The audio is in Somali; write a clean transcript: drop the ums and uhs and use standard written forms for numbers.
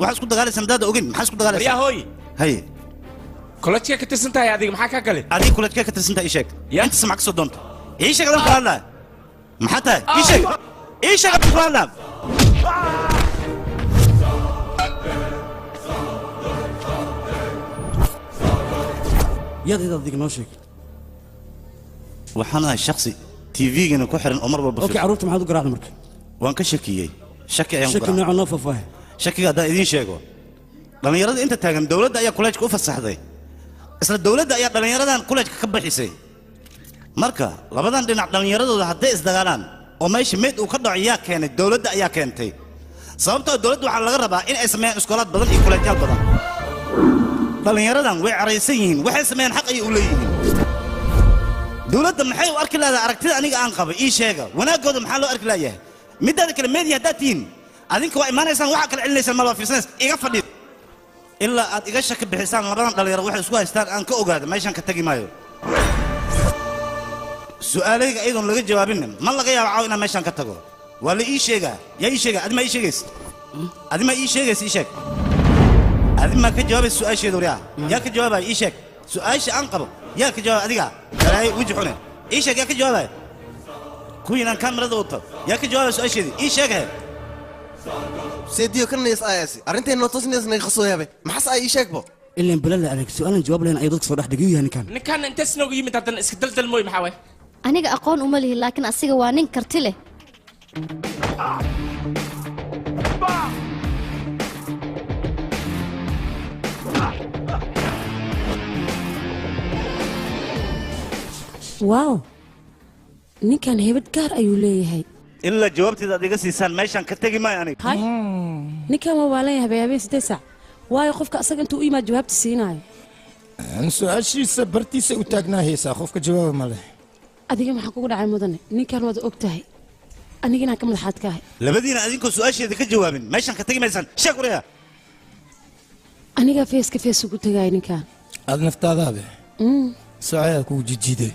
واحد اسكو دغالي سنداد اوغين ما اسكو دغالي يا هوي هي كولتشي كتسنتا يا اديق maxaa ka galay ادي كولتشي كتسنتا ايشك انت سمعك صدونت ايشك هذا فعلا ما حتى ايشك فعلا يا دي اديق نوشك وحنا شخصي تي في جن كحرن عمر بالبصير اوكي عروت ما حد قرانا مرك وان كشكيي شكي ايام شكي نوع نوفه شكي هذا idin sheego dhalinyarada inta taagan dawladda ayaa kuleejka u fasaxday isla dawladda ayaa dhalinyaradan kuleejka ka bixisay marka labadan dhinac dhalinyaradooda hadday isdagaalaan oo meesha mid uu ka dhaciyaa keenay dawladda ayaa keentay sababtoo dawladda waxa laga rabaa in ay sameeyaan iskoolaad badan iyo kuleejyaal badan dhalinyaradan way caraysan yihiin waxay sameeyaan xaq ay u leeyihiin dawladda maxay u arki lahayd aragtida aniga aan qabo ii sheega wanaagooda maxaa loo arki lahayaa midda kale media daatiin adinka waa imaanaysaan waxa kala cilinaysaan ma loo fiirsanaysa iga fadhiid ilaa aad iga shaki bixisaan labadan dhalinyaro waxay isku haystaan aan ka ogaado meeshan ka tagi maayo su'aalayga aydoon laga jawaabin ma laga yaabo caaw inaan meeshan ka tago waa la ii sheegaa yaa ii sheega adima ii sheegays adima ii sheegays ii sheeg adima ka jawaabay su'aasheedu riyaa yaa ka jawaabay ii sheeg su'aasha aan qabo yaa ka jawaabay adiga kalaay wiji xune ii sheeg yaa ka jawaabay kuwiinaan kaamirada wato yaa ka jawaabay su'aasheedii ii sheeg سيديو كنا يسأيسي أرنتين نوتوس ناس نيخصو يا بي ما حس أي شيء بو اللي بلا عليك سؤال جواب لنا أيضا صراحة دقيقة يعني كان أنت سنوي يمت هذا اسكتلت الموي محاوي أنا أقون أمله لكن أصيغ وانين كرتله واو نكان هيبت كار أيولي هاي إلا جوابتي ذا ديجا سيسان ماشان كتجي ما يعني هاي نكان مواليه بيابي 6 واي قفك أصلا أنتو إيما جوابت سيناي أنا سؤال شيء سبرتي سأتاجنا هي سأخوفك جواب ماله أديك ما حكوا على مدن نكان وضع أكتهي أنا جينا كم الحاد كاهي لبدينا أدينكو سؤال شيء ذيك جوابين ماشان كتجي ماشان شكرا أنا جا فيس كفيس وقلت جاي نكان هذا نفتح هذا سؤالك وجديد